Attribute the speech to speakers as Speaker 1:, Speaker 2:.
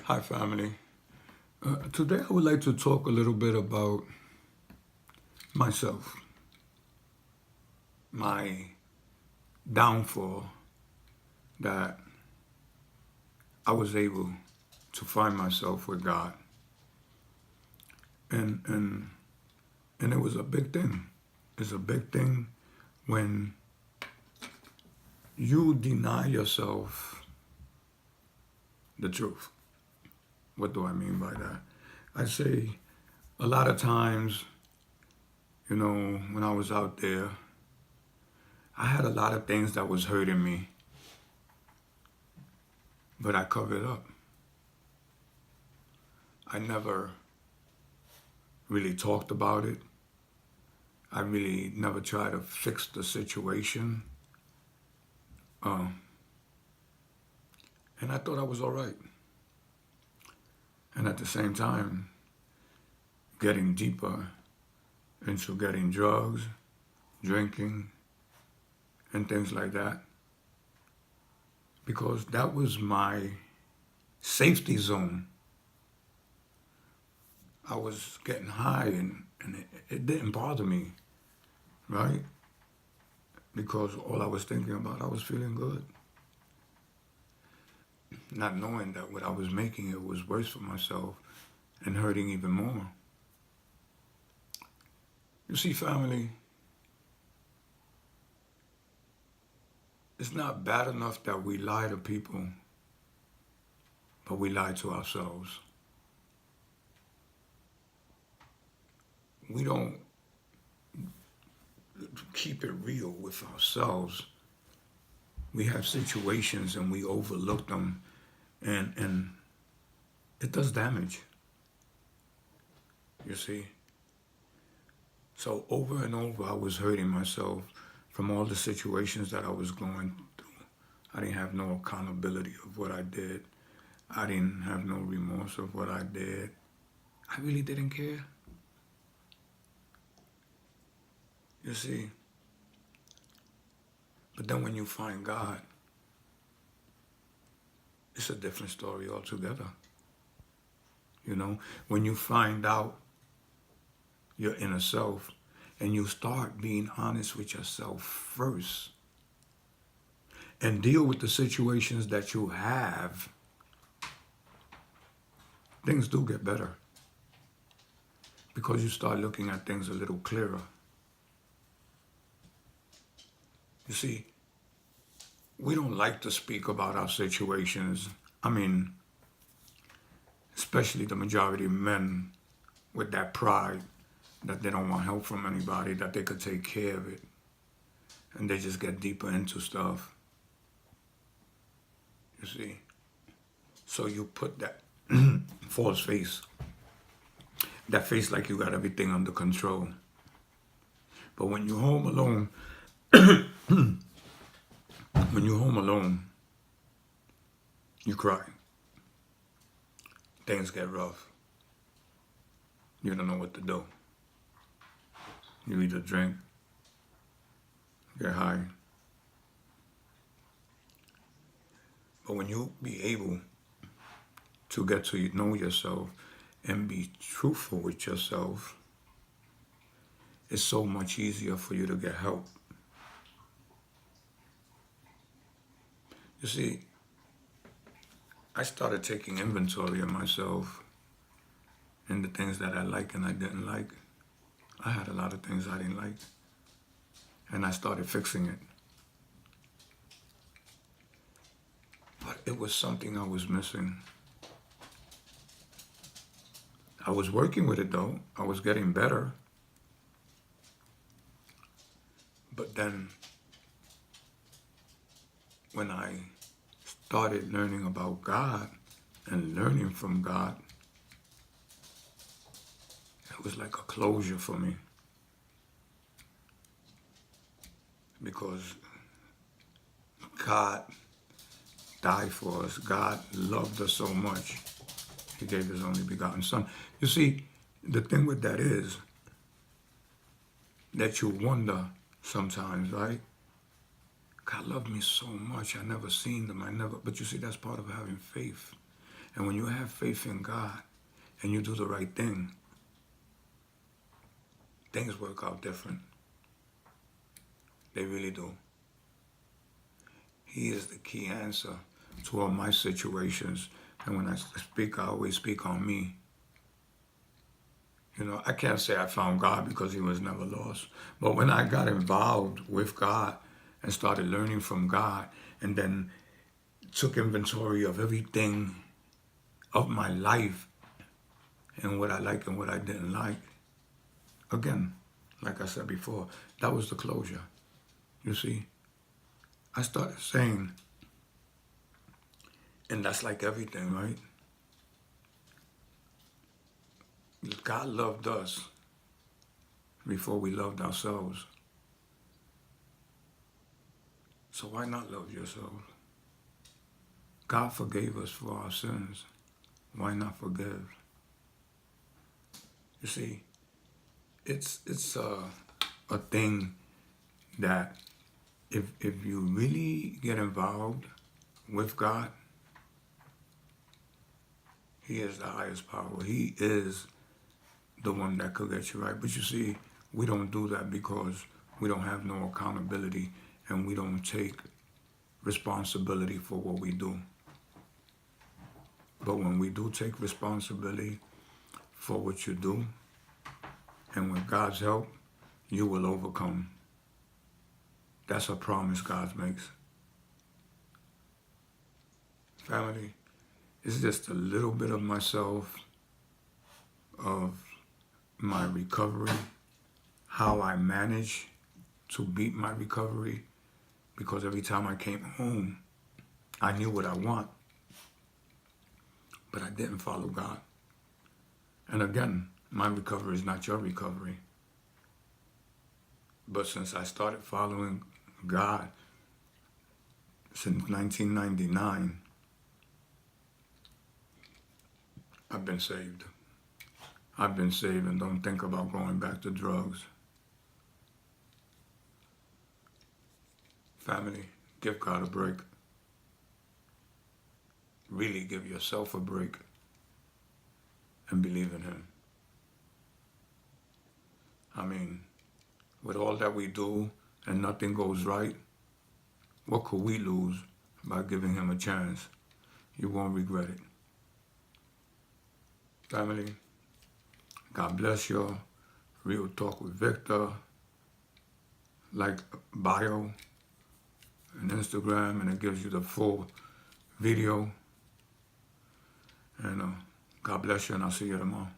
Speaker 1: Hi, family. Today I would like to talk a little bit about myself, my downfall that I was able to find myself with God. And, and, and it was a big thing. It's a big thing when you deny yourself the truth. What do I mean by that? I say a lot of times, when I was out there, I had a lot of things that was hurting me, but I covered up. I never really talked about it. I really never tried to fix the situation. Um, and I thought I was all right. And at the same time, getting deeper into getting drugs, drinking, and things like that. Because that was my safety zone. I was getting high and it didn't bother me, right? Because all I was thinking about, I was feeling good. Not knowing that what I was making, it was worse for myself and hurting even more. You see, family, it's not bad enough that we lie to people, but we lie to ourselves. We don't keep it real with ourselves. We have situations and we overlook them, and it does damage, you see. So over and over, I was hurting myself from all the situations that I was going through. I didn't have no accountability of what I did. I didn't have no remorse of what I did. I really didn't care. You see, but then when you find God, it's a different story altogether. When you find out your inner self and you start being honest with yourself first and deal with the situations that you have, things do get better because you start looking at things a little clearer. You see, we don't like to speak about our situations. I mean, especially the majority of men with that pride that they don't want help from anybody, that they could take care of it. And they just get deeper into stuff. You see? So you put that false face, that face like you got everything under control. But when you're home alone, you cry. Things get rough. You don't know what to do. You either drink, get high. But when you be able to get to know yourself and be truthful with yourself, it's so much easier for you to get help. You see, I started taking inventory of myself and the things that I like and I didn't like. I had a lot of things I didn't like. And I started fixing it. But it was something I was missing. I was working with it though. I was getting better. But then when I started learning about God and learning from God, it was like a closure for me. Because God died for us. God loved us so much. He gave his only begotten son. You see, the thing with that is that you wonder sometimes, right? God loved me so much. I never seen them. But you see, that's part of having faith. And when you have faith in God and you do the right thing, things work out different. They really do. He is the key answer to all my situations. And when I speak, I always speak on me. You know, I can't say I found God because he was never lost. But when I got involved with God and started learning from God and then took inventory of everything of my life and what I liked and what I didn't like, again, like I said before, that was the closure. You see, I started saying, and that's like everything, right? God loved us before we loved ourselves. So why not love yourself? God forgave us for our sins. Why not forgive? You see, it's a thing that if you really get involved with God, he is the highest power. He is the one that could get you right. But you see, we don't do that because we don't have no accountability and we don't take responsibility for what we do. But when we do take responsibility for what you do, and with God's help, you will overcome. That's a promise God makes. Family, it's just a little bit of myself, of my recovery, how I manage to beat my recovery, because every time I came home, I knew what I want, but I didn't follow God. And again, my recovery is not your recovery. But since I started following God since 1999, I've been saved. I've been saved and don't think about going back to drugs. Family, give God a break. Really give yourself a break and believe in him. I mean, with all that we do and nothing goes right, what could we lose by giving him a chance? You won't regret it. Family, God bless y'all. Real Talk with Victor. Like bio and Instagram, and it gives you the full video. And God bless you, and I'll see you tomorrow.